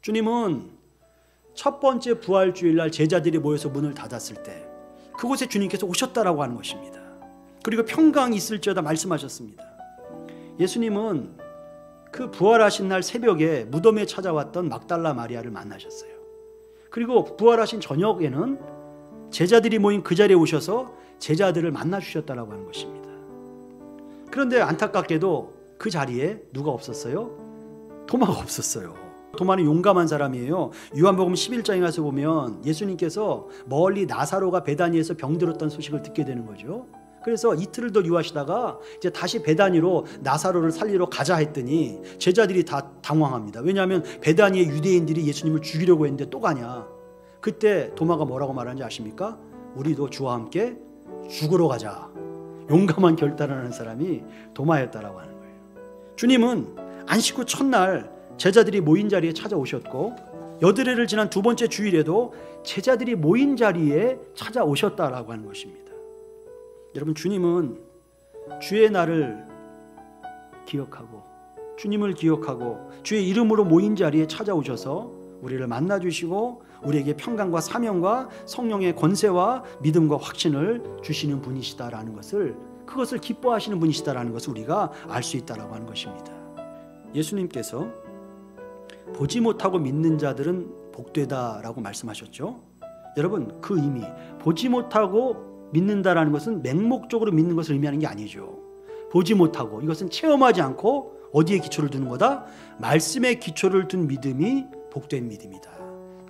주님은 첫 번째 부활주일날 제자들이 모여서 문을 닫았을 때 그곳에 주님께서 오셨다라고 하는 것입니다. 그리고 평강이 있을지어다 말씀하셨습니다. 예수님은 그 부활하신 날 새벽에 무덤에 찾아왔던 막달라 마리아를 만나셨어요. 그리고 부활하신 저녁에는 제자들이 모인 그 자리에 오셔서 제자들을 만나주셨다라고 하는 것입니다. 그런데 안타깝게도 그 자리에 누가 없었어요? 도마가 없었어요. 도마는 용감한 사람이에요. 요한복음 11장에 가서 보면 예수님께서 멀리 나사로가 베다니에서 병들었던 소식을 듣게 되는 거죠. 그래서 이틀을 더 유하시다가 이제 다시 베다니로 나사로를 살리러 가자 했더니 제자들이 다 당황합니다. 왜냐하면 베다니의 유대인들이 예수님을 죽이려고 했는데 또 가냐. 그때 도마가 뭐라고 말하는지 아십니까? 우리도 주와 함께 죽으러 가자. 용감한 결단을 하는 사람이 도마였다라고 하는 거예요. 주님은 안식 후 첫날 제자들이 모인 자리에 찾아오셨고 여드레를 지난 두 번째 주일에도 제자들이 모인 자리에 찾아오셨다라고 하는 것입니다. 여러분, 주님은 주의 날을 기억하고 주님을 기억하고 주의 이름으로 모인 자리에 찾아오셔서 우리를 만나주시고 우리에게 평강과 사명과 성령의 권세와 믿음과 확신을 주시는 분이시다라는 것을, 그것을 기뻐하시는 분이시다라는 것을 우리가 알 수 있다라고 하는 것입니다. 예수님께서 보지 못하고 믿는 자들은 복되다라고 말씀하셨죠. 여러분, 그 의미, 보지 못하고 믿는다라는 것은 맹목적으로 믿는 것을 의미하는 게 아니죠. 보지 못하고, 이것은 체험하지 않고 어디에 기초를 두는 거다? 말씀에 기초를 둔 믿음이 복된 믿음이다.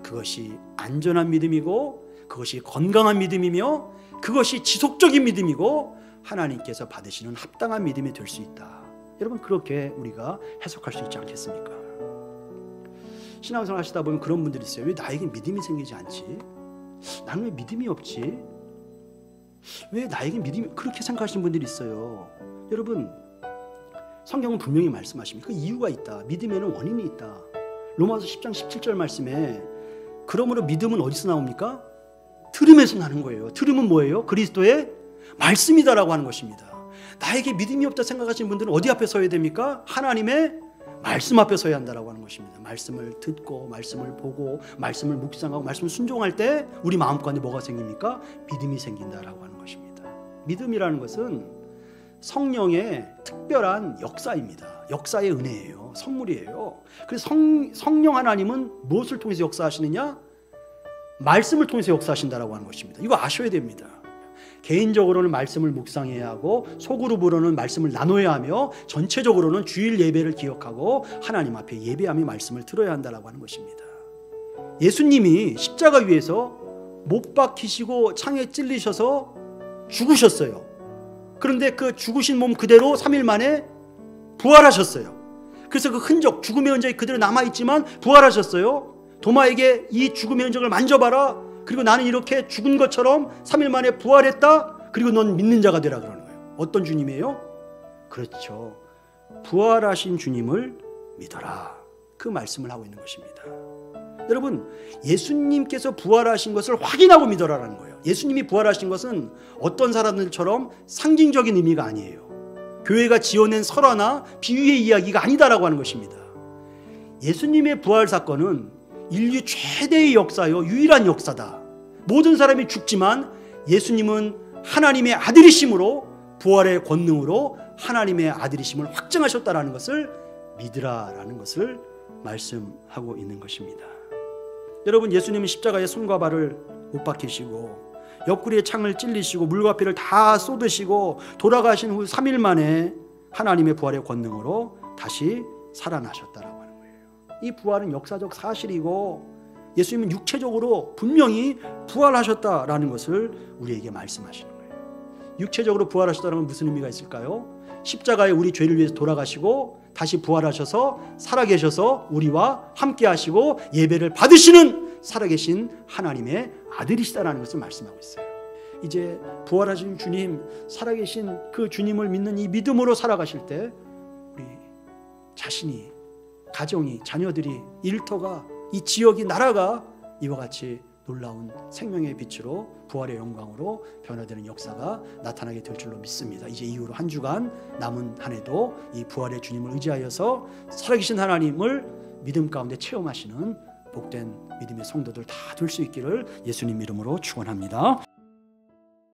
그것이 안전한 믿음이고 그것이 건강한 믿음이며 그것이 지속적인 믿음이고 하나님께서 받으시는 합당한 믿음이 될 수 있다. 여러분, 그렇게 우리가 해석할 수 있지 않겠습니까? 신앙생활 하시다 보면 그런 분들이 있어요. 왜 나에게 믿음이 생기지 않지? 나는 왜 믿음이 없지? 왜 나에게 믿음이, 그렇게 생각하시는 분들이 있어요. 여러분, 성경은 분명히 말씀하십니다. 그 이유가 있다. 믿음에는 원인이 있다. 로마서 10장 17절 말씀에 그러므로 믿음은 어디서 나옵니까? 들음에서 나는 거예요. 들음은 뭐예요? 그리스도의 말씀이다라고 하는 것입니다. 나에게 믿음이 없다 생각하시는 분들은 어디 앞에 서야 됩니까? 하나님의 말씀 앞에 서야 한다라고 하는 것입니다. 말씀을 듣고 말씀을 보고 말씀을 묵상하고 말씀을 순종할 때 우리 마음 가운데 뭐가 생깁니까? 믿음이 생긴다라고 하는 것입니다. 믿음이라는 것은 성령의 특별한 역사입니다. 역사의 은혜예요. 선물이에요. 그래서 성령 하나님은 무엇을 통해서 역사하시느냐? 말씀을 통해서 역사하신다라고 하는 것입니다. 이거 아셔야 됩니다. 개인적으로는 말씀을 묵상해야 하고 소그룹으로는 말씀을 나눠야 하며 전체적으로는 주일 예배를 기억하고 하나님 앞에 예배하며 말씀을 들어야 한다라고 하는 것입니다. 예수님이 십자가 위에서 못 박히시고 창에 찔리셔서 죽으셨어요. 그런데 그 죽으신 몸 그대로 3일 만에 부활하셨어요. 그래서 그 흔적, 죽음의 흔적이 그대로 남아있지만 부활하셨어요. 도마에게 이 죽음의 흔적을 만져봐라. 그리고 나는 이렇게 죽은 것처럼 3일 만에 부활했다. 그리고 넌 믿는 자가 되라 그러는 거예요. 어떤 주님이에요? 그렇죠. 부활하신 주님을 믿어라. 그 말씀을 하고 있는 것입니다. 여러분, 예수님께서 부활하신 것을 확인하고 믿어라라는 거예요. 예수님이 부활하신 것은 어떤 사람들처럼 상징적인 의미가 아니에요. 교회가 지어낸 설화나 비유의 이야기가 아니다라고 하는 것입니다. 예수님의 부활 사건은 인류 최대의 역사요, 유일한 역사다. 모든 사람이 죽지만 예수님은 하나님의 아들이심으로, 부활의 권능으로 하나님의 아들이심을 확증하셨다라는 것을 믿으라라는 것을 말씀하고 있는 것입니다. 여러분, 예수님은 십자가에 손과 발을 못 박히시고 옆구리에 창을 찔리시고 물과 피를 다 쏟으시고 돌아가신 후 3일 만에 하나님의 부활의 권능으로 다시 살아나셨다라고 하는 거예요. 이 부활은 역사적 사실이고 예수님은 육체적으로 분명히 부활하셨다라는 것을 우리에게 말씀하시는 거예요. 육체적으로 부활하셨다는 건 무슨 의미가 있을까요? 십자가에 우리 죄를 위해서 돌아가시고 다시 부활하셔서 살아계셔서 우리와 함께 하시고 예배를 받으시는 살아계신 하나님의 아들이시다라는 것을 말씀하고 있어요. 이제 부활하신 주님, 살아계신 그 주님을 믿는 이 믿음으로 살아가실 때 우리 자신이, 가정이, 자녀들이, 일터가, 이 지역이, 나라가 이와 같이 놀라운 생명의 빛으로 부활의 영광으로 변화되는 역사가 나타나게 될 줄로 믿습니다. 이제 이후로 한 주간 남은 한 해도 이 부활의 주님을 의지하여서 살아계신 하나님을 믿음 가운데 체험하시는 복된 믿음의 성도들 다 될 수 있기를 예수님 이름으로 축원합니다.